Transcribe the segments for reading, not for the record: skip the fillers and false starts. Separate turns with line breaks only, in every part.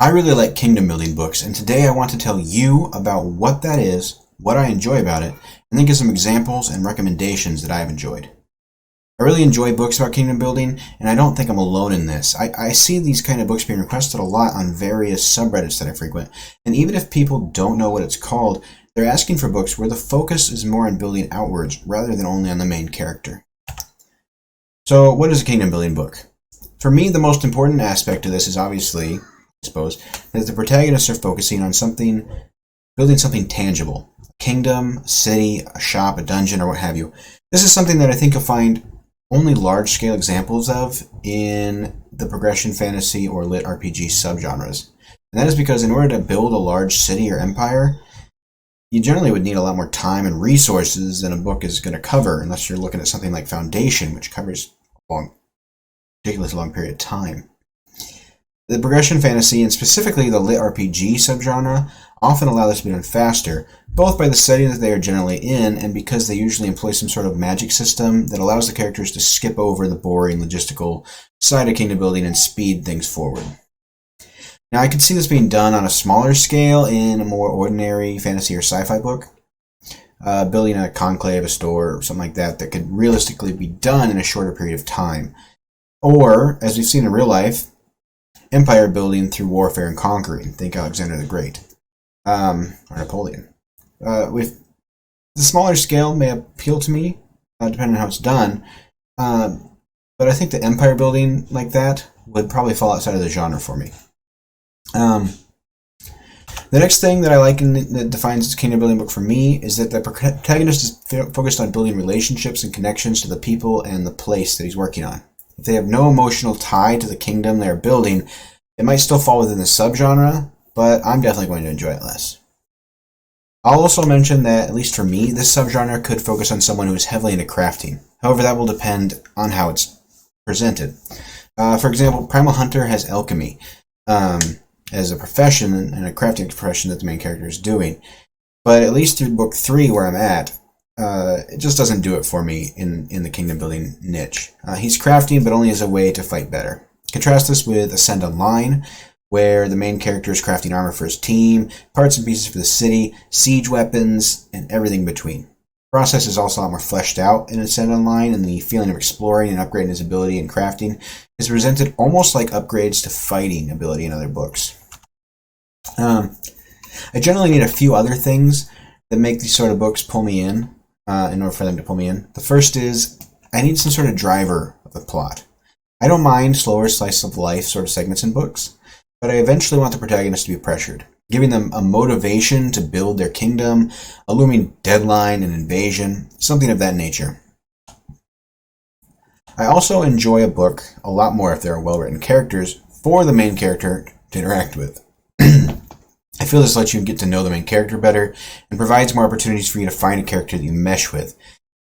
I really like kingdom building books, and today I want to tell you about what that is, what I enjoy about it, and then give some examples and recommendations that I have enjoyed. I really enjoy books about kingdom building, and I don't think I'm alone in this. I see these kind of books being requested a lot on various subreddits that I frequent, and even if people don't know what it's called, they're asking for books where the focus is more on building outwards rather than only on the main character. So, what is a kingdom building book? For me, the most important aspect of this is obviously, I suppose, that the protagonists are focusing on something, building something tangible. A kingdom, a city, a shop, a dungeon, or what have you. This is something that I think you'll find only large-scale examples of in the progression fantasy or lit RPG subgenres. And that is because in order to build a large city or empire, you generally would need a lot more time and resources than a book is going to cover, unless you're looking at something like Foundation, which covers a ridiculously long period of time. The progression fantasy, and specifically the lit RPG subgenre, often allow this to be done faster, both by the setting that they are generally in and because they usually employ some sort of magic system that allows the characters to skip over the boring logistical side of kingdom building and speed things forward. Now, I could see this being done on a smaller scale in a more ordinary fantasy or sci-fi book, building a conclave, a store, or something like that could realistically be done in a shorter period of time. Or, as we've seen in real life, empire building through warfare and conquering. Think Alexander the Great. Or Napoleon. With the smaller scale may appeal to me, depending on how it's done, but I think the empire building like that would probably fall outside of the genre for me. The next thing that I like that defines a kingdom building book for me is that the protagonist is focused on building relationships and connections to the people and the place that he's working on. If they have no emotional tie to the kingdom they're building, it might still fall within the subgenre, but I'm definitely going to enjoy it less. I'll also mention that, at least for me, this subgenre could focus on someone who is heavily into crafting. However, that will depend on how it's presented. For example, Primal Hunter has alchemy as a profession and a crafting profession that the main character is doing. But at least through book 3, where I'm at, it just doesn't do it for me in the kingdom building niche. He's crafting, but only as a way to fight better. Contrast this with Ascend Online, where the main character is crafting armor for his team, parts and pieces for the city, siege weapons, and everything in between. The process is also a lot more fleshed out in Ascend Online, and the feeling of exploring and upgrading his ability in crafting is presented almost like upgrades to fighting ability in other books. I generally need a few other things that make these sort of books pull me in order for them to pull me in. The first is I need some sort of driver of the plot. I don't mind slower slice of life sort of segments in books, but I eventually want the protagonist to be pressured, giving them a motivation to build their kingdom, a looming deadline, an invasion, something of that nature. I also enjoy a book a lot more if there are well-written characters for the main character to interact with. I feel this lets you get to know the main character better and provides more opportunities for you to find a character that you mesh with.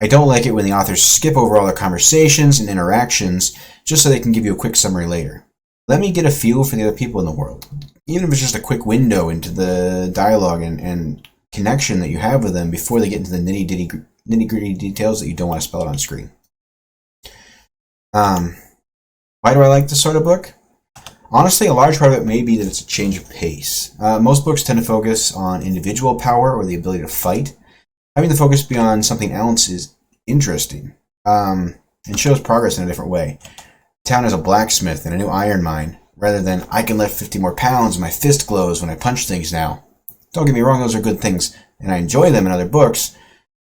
I don't like it when the authors skip over all their conversations and interactions just so they can give you a quick summary later. Let me get a feel for the other people in the world, even if it's just a quick window into the dialogue and connection that you have with them before they get into the nitty-gritty details that you don't want to spell it on screen. Why do I like this sort of book? Honestly, a large part of it may be that it's a change of pace. Most books tend to focus on individual power or the ability to fight. Having the focus be on something else is interesting and shows progress in a different way. The town has a blacksmith and a new iron mine, rather than I can lift 50 more pounds and my fist glows when I punch things now. Don't get me wrong, those are good things, and I enjoy them in other books.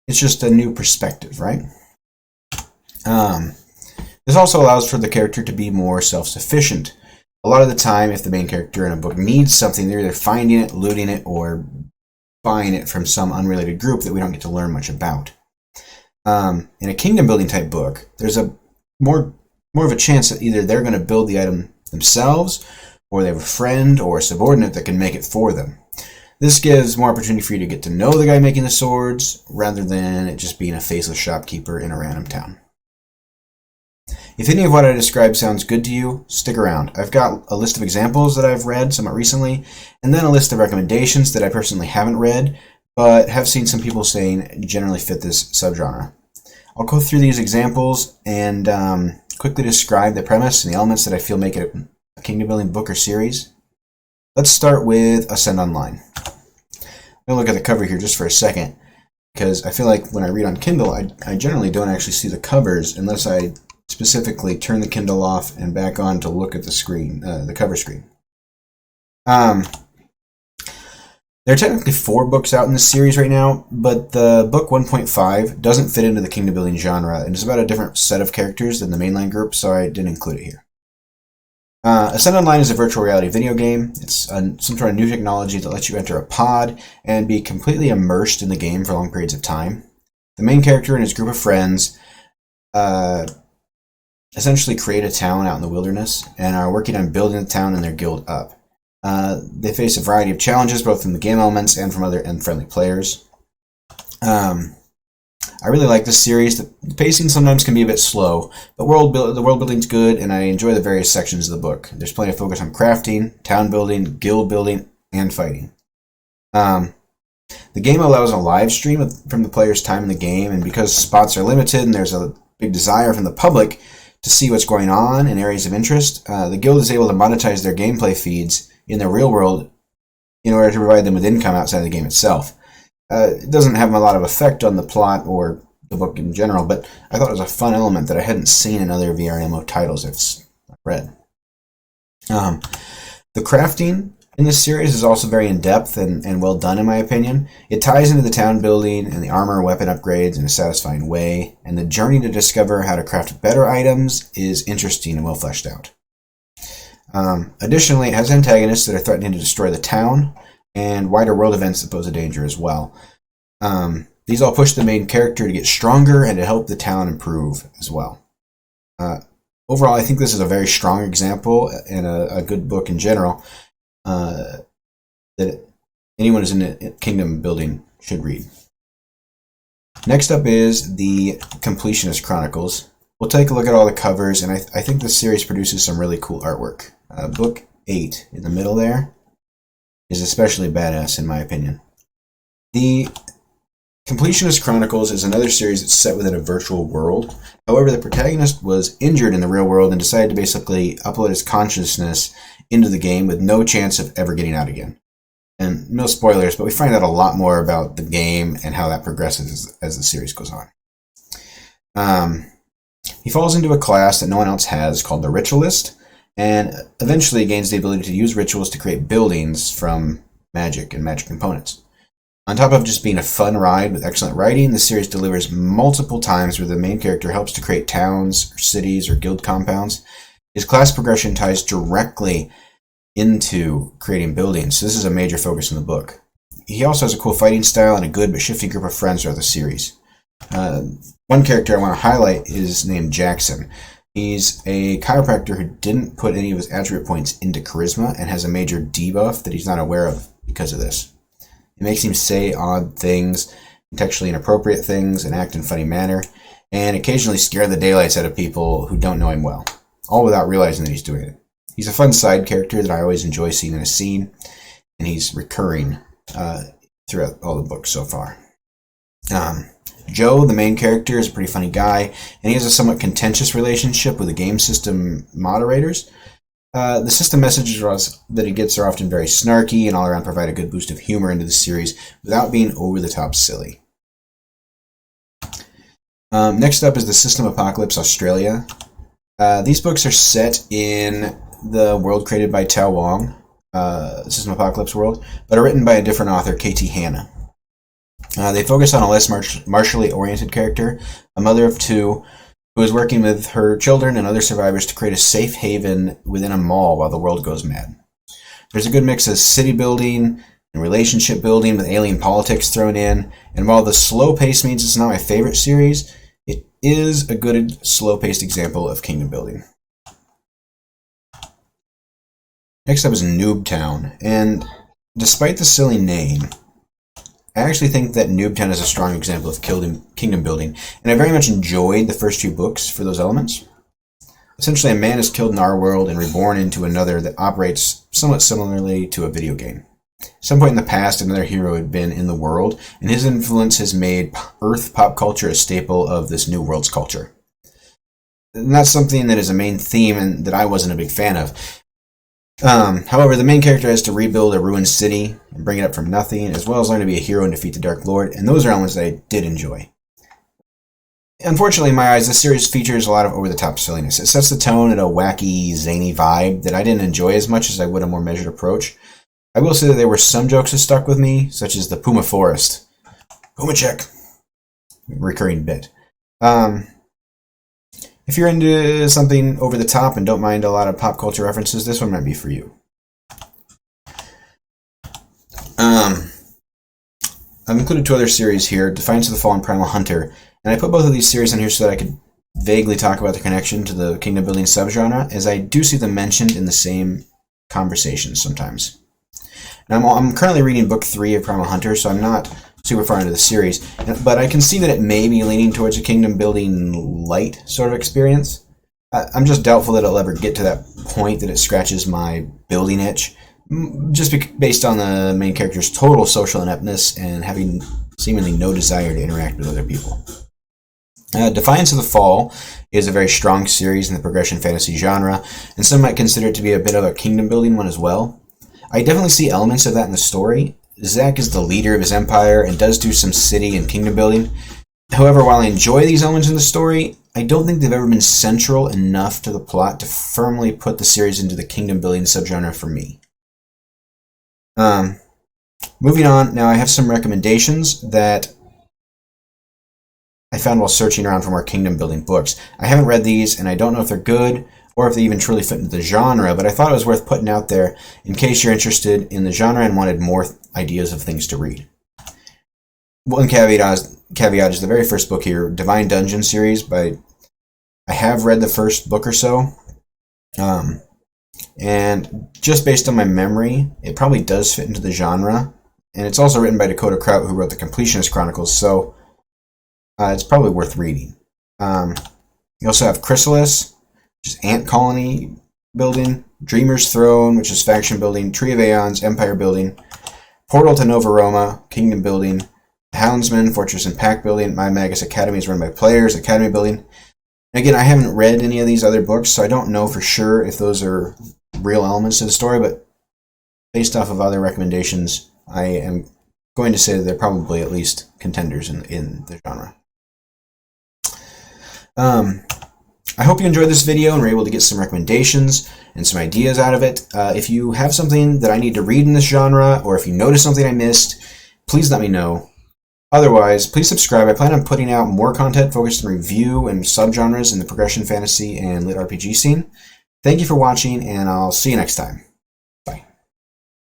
It's just a new perspective, right? This also allows for the character to be more self-sufficient. A lot of the time, if the main character in a book needs something, they're either finding it, looting it, or buying it from some unrelated group that we don't get to learn much about. In a kingdom building type book, there's a more of a chance that either they're going to build the item themselves, or they have a friend or a subordinate that can make it for them. This gives more opportunity for you to get to know the guy making the swords, rather than it just being a faceless shopkeeper in a random town. If any of what I described sounds good to you, stick around. I've got a list of examples that I've read somewhat recently, and then a list of recommendations that I personally haven't read, but have seen some people saying generally fit this subgenre. I'll go through these examples and quickly describe the premise and the elements that I feel make it a kingdom building book or series. Let's start with Ascend Online. I'm going to look at the cover here just for a second, because I feel like when I read on Kindle, I generally don't actually see the covers unless I specifically turn the Kindle off and back on to look at the screen, the cover screen. There are technically 4 books out in this series right now, but the book 1.5 doesn't fit into the kingdom building genre, and it's about a different set of characters than the mainline group, so I didn't include it here. Ascend Online is a virtual reality video game. It's some sort of new technology that lets you enter a pod and be completely immersed in the game for long periods of time. The main character and his group of friends essentially create a town out in the wilderness and are working on building the town and their guild up. They face a variety of challenges, both from the game elements and from other friendly players. I really like this series. The pacing sometimes can be a bit slow, but the world building's good, and I enjoy the various sections of the book. There's plenty of focus on crafting, town building, guild building, and fighting. The game allows a live stream from the player's time in the game, and because spots are limited and there's a big desire from the public to see what's going on in areas of interest, the guild is able to monetize their gameplay feeds in the real world in order to provide them with income outside the game itself. It doesn't have a lot of effect on the plot or the book in general, but I thought it was a fun element that I hadn't seen in other VR and MMO titles I've read. The crafting in this series is also very in-depth and well done, in my opinion. It ties into the town building and the armor and weapon upgrades in a satisfying way, and the journey to discover how to craft better items is interesting and well fleshed out. Additionally, it has antagonists that are threatening to destroy the town, and wider world events that pose a danger as well. These all push the main character to get stronger and to help the town improve as well. Overall, I think this is a very strong example and a good book in general that anyone who's in kingdom building should read. Next up is the Completionist Chronicles. We'll take a look at all the covers, and I think this series produces some really cool artwork. Book 8 in the middle there is especially badass in my opinion. The Completionist Chronicles is another series that's set within a virtual world. However, the protagonist was injured in the real world and decided to basically upload his consciousness into the game with no chance of ever getting out again. And no spoilers, but we find out a lot more about the game and how that progresses as the series goes on. He falls into a class that no one else has called the Ritualist, and eventually gains the ability to use rituals to create buildings from magic and magic components. On top of just being a fun ride with excellent writing, the series delivers multiple times where the main character helps to create towns, or cities, or guild compounds. His class progression ties directly into creating buildings, so this is a major focus in the book. He also has a cool fighting style and a good but shifty group of friends throughout the series. One character I want to highlight is named Jackson. He's a chiropractor who didn't put any of his attribute points into charisma and has a major debuff that he's not aware of because of this. It makes him say odd things, contextually inappropriate things, and act in a funny manner, and occasionally scare the daylights out of people who don't know him well, all without realizing that he's doing it. He's a fun side character that I always enjoy seeing in a scene, and he's recurring throughout all the books so far. Joe, the main character, is a pretty funny guy, and he has a somewhat contentious relationship with the game system moderators. The system messages that he gets are often very snarky and all around provide a good boost of humor into the series without being over the top silly. Next up is the System Apocalypse Australia. These books are set in the world created by Tao Wong, System Apocalypse world, but are written by a different author, KT Hanna. They focus on a less martially oriented character, a mother of 2, who is working with her children and other survivors to create a safe haven within a mall while the world goes mad. There's a good mix of city building and relationship building with alien politics thrown in, and while the slow pace means it's not my favorite series, it is a good slow-paced example of kingdom building. Next up is Noobtown, and despite the silly name, I actually think that Noobtown is a strong example of kingdom building, and I very much enjoyed the first 2 books for those elements. Essentially, a man is killed in our world and reborn into another that operates somewhat similarly to a video game. At some point in the past, another hero had been in the world, and his influence has made Earth pop culture a staple of this new world's culture. And that's something that is a main theme and that I wasn't a big fan of. However, the main character has to rebuild a ruined city and bring it up from nothing, as well as learn to be a hero and defeat the Dark Lord, and those are elements that I did enjoy. Unfortunately, in my eyes, this series features a lot of over-the-top silliness. It sets the tone at a wacky, zany vibe that I didn't enjoy as much as I would a more measured approach. I will say that there were some jokes that stuck with me, such as the Puma Forest. Puma check. Recurring bit. If you're into something over the top and don't mind a lot of pop culture references, this one might be for you. I've included 2 other series here, Defiance of the Fallen Primal Hunter, and I put both of these series on here so that I could vaguely talk about the connection to the kingdom building subgenre, as I do see them mentioned in the same conversations sometimes. Now, I'm currently reading book 3 of Primal Hunter, so I'm not super far into the series, but I can see that it may be leaning towards a kingdom building light sort of experience. I'm just doubtful that it'll ever get to that point that it scratches my building itch, just based on the main character's total social ineptness and having seemingly no desire to interact with other people. Defiance of the Fall is a very strong series in the progression fantasy genre, and some might consider it to be a bit of a kingdom building one as well. I definitely see elements of that in the story. Zack is the leader of his empire and does do some city and kingdom building. However, while I enjoy these elements in the story, I don't think they've ever been central enough to the plot to firmly put the series into the kingdom building subgenre for me. Moving on, now I have some recommendations that I found while searching around for more kingdom building books. I haven't read these, and I don't know if they're good or if they even truly fit into the genre, but I thought it was worth putting out there in case you're interested in the genre and wanted more ideas of things to read. One caveat is the very first book here, Divine Dungeon series. I have read the first book or so, and just based on my memory, it probably does fit into the genre, and it's also written by Dakota Kraut, who wrote the Completionist Chronicles, so it's probably worth reading. You also have Chrysalis, which is Ant Colony building, Dreamer's Throne, which is faction building, Tree of Aeons, Empire building, Portal to Nova Roma, Kingdom building, Houndsman, Fortress and Pack building, My Magus Academy is run by players, Academy building. Again, I haven't read any of these other books, so I don't know for sure if those are real elements to the story, but based off of other recommendations, I am going to say that they're probably at least contenders in the genre. I hope you enjoyed this video and were able to get some recommendations and some ideas out of it. If you have something that I need to read in this genre, or if you notice something I missed, please let me know. Otherwise, please subscribe. I plan on putting out more content focused on review and subgenres in the progression fantasy and lit RPG scene. Thank you for watching, and I'll see you next time.